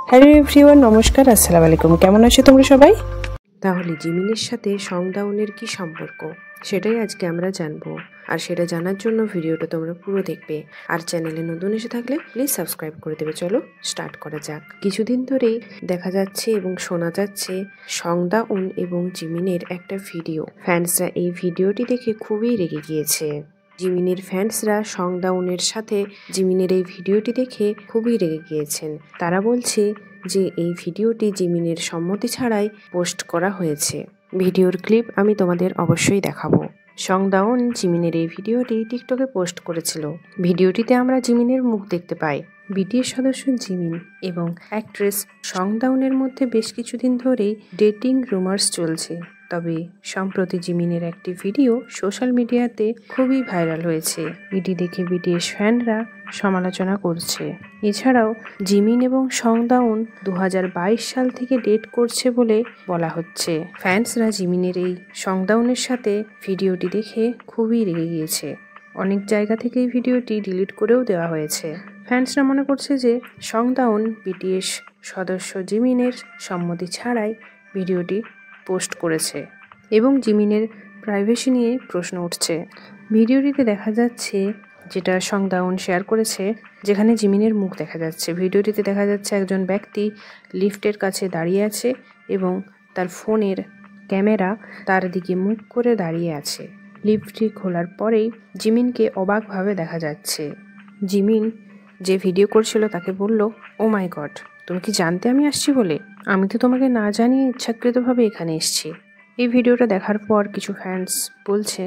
Hello everyone, নমস্কার, আসসালামু আলাইকুম। কেমন আছো তোমরা সবাই? তাহলে জিমিনের সাথে সংডাউনের কি সম্পর্ক সেটাই আজকে আমরা জানবো। আর সেটা জানার জন্য ভিডিওটা তোমরা পুরো দেখবে। আর চ্যানেলে নতুন এসে থাকলে প্লিজ সাবস্ক্রাইব করে দেবে। চলো স্টার্ট করা যাক। কিছুদিন ধরেই দেখা যাচ্ছে এবং শোনা যাচ্ছে সংডাউন এবং জিমিনের একটা ভিডিও। ফ্যান্সরা এই ভিডিওটি দেখে খুবই রেগে গিয়েছে। জিমিনের ফ্যান্সরা সংডাউনের সাথে জিমিনের এই ভিডিওটি দেখে খুবই রেগে গিয়েছেন। তারা বলছে যে এই ভিডিওটি জিমিনের সম্মতি ছাড়াই পোস্ট করা হয়েছে। ভিডিওর ক্লিপ আমি তোমাদের অবশ্যই দেখাবো। সংডাউন জিমিনের এই ভিডিওটি টিকটকে পোস্ট করেছিল। ভিডিওটিতে আমরা জিমিনের মুখ দেখতে পাই। বিটিএস সদস্য জিমিন এবং অ্যাক্ট্রেস সংডাউনের মধ্যে বেশ কিছুদিন ধরেই ডেটিং রুমার্স চলছে। তবে সম্প্রতি জিমিনের একটি ভিডিও সোশ্যাল মিডিয়াতে খুবই ভাইরাল হয়েছে। এটি দেখে বিটিএস ফ্যানরা সমালোচনা করছে। এছাড়াও জিমিন এবং সংডাউন 2022 সাল থেকে ডেট করছে বলে বলা হচ্ছে। ফ্যান্সরা জিমিনের এই সংডাউনের সাথে ভিডিওটি দেখে খুবই রেগে গিয়েছে। অনেক জায়গা থেকে এই ভিডিওটি ডিলিট করেও দেওয়া হয়েছে। ফ্যান্সরা মনে করছে যে সংডাউন বিটিএস সদস্য জিমিনের সম্মতি ছাড়াই ভিডিওটি পোস্ট করেছে এবং জিমিনের প্রাইভেসি নিয়ে প্রশ্ন উঠছে। ভিডিওটিতে দেখা যাচ্ছে যেটা সংডাউন শেয়ার করেছে, যেখানে জিমিনের মুখ দেখা যাচ্ছে। ভিডিওটিতে দেখা যাচ্ছে একজন ব্যক্তি লিফটের কাছে দাঁড়িয়ে আছে এবং তার ফোনের ক্যামেরা তার দিকে মুখ করে দাঁড়িয়ে আছে। লিফটটি খোলার পরেই জিমিনকে অবাকভাবে দেখা যাচ্ছে। জিমিন যে ভিডিও করছিল তাকে বলল, ও মাই গড, তুমি কি জানতে আমি আসছি বলে? আমি তো তোমাকে না জানিয়ে ইচ্ছাকৃতভাবে এখানে এসেছি। এই ভিডিওটা দেখার পর কিছু ফ্যান্স বলছে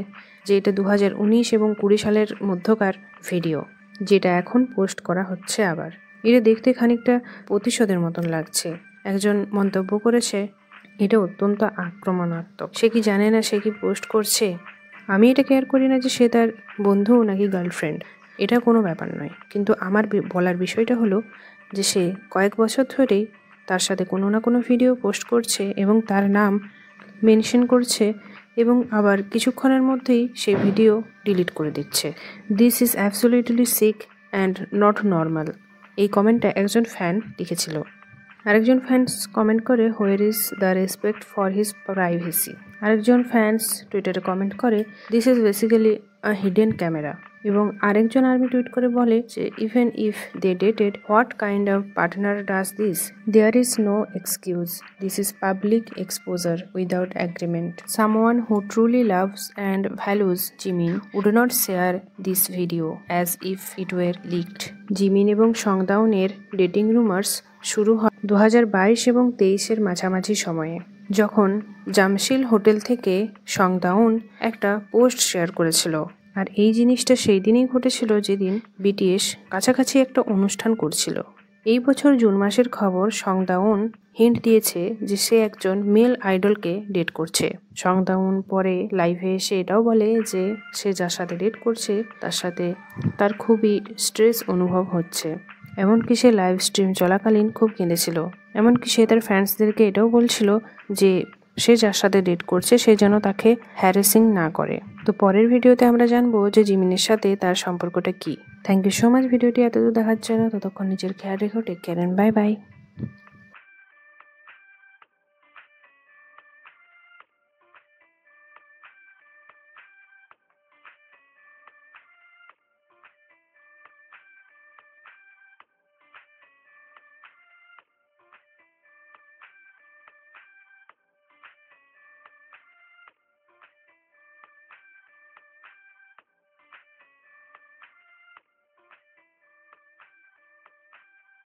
যে এটা 2019 এবং 20 সালের মধ্যকার ভিডিও, যেটা এখন পোস্ট করা হচ্ছে আবার। এটা দেখতে খানিকটা প্রতিশোধের মতন লাগছে। একজন মন্তব্য করেছে, এটা অত্যন্ত আক্রমণাত্মক। সে কি জানে না সে কি পোস্ট করছে? আমি এটা কেয়ার করি না যে সে তার বন্ধু নাকি গার্লফ্রেন্ড, এটা কোনো ব্যাপার নয়। কিন্তু আমার বলার বিষয়টা হলো যে সে কয়েক বছর ধরেই তার সাথে কোনো না কোনো ভিডিও পোস্ট করছে এবং তার নাম মেনশন করছে এবং আবার কিছুক্ষণের মধ্যেই সেই ভিডিও ডিলিট করে দিচ্ছে। This is absolutely sick and not normal. এই কমেন্টটা একজন ফ্যান লিখেছিল। আরেকজন ফ্যান্স কমেন্ট করে, where is the respect for his privacy. আরেকজন ফ্যান্স টুইটারে কমেন্ট করে, this is basically a hidden camera. এবং আরেকজন আর্মি টুইট করে বলে যে even if they dated, what kind of partner does this? There is no excuse. This is public exposure without agreement. Someone who truly loves and values Jimin would not share this video as if it were leaked. Jimin এবং সংডাউনের dating rumours শুরু হয় 2022 এবং 23-এর মাঝামাঝি সময়ে, যখন জামশিল hotel থেকে সংডাউন একটা পোস্ট শেয়ার করেছিল। আর এই জিনিসটা সেই দিনই ঘটেছিল যেদিন বিটিএস কাছাকাছি একটা অনুষ্ঠান করছিল। এই বছর জুন মাসের খবর। সংডাউন হিন্ট দিয়েছে যে সে একজন মেল আইডলকে ডেট করছে। সংডাউন পরে লাইভে এসে এটাও বলে যে সে যার সাথে ডেট করছে তার সাথে তার খুবই স্ট্রেস অনুভব হচ্ছে। এমনকি সে লাইভ স্ট্রিম চলাকালীন খুব কেঁদেছিল। এমনকি সে তার ফ্যান্সদেরকে এটাও বলছিল যে সে যার সাথে ডেট করছে সে যেন তাকে হ্যারাসিং না করে। তো পরের ভিডিওতে আমরা জানবো যে জিমিনের সাথে তার সম্পর্কটা কি। থ্যাংক ইউ সো মাচ ভিডিওটি এতদূর দেখার জন্য। ততক্ষণ নিজের খেয়াল রেখো। Take care and bye by.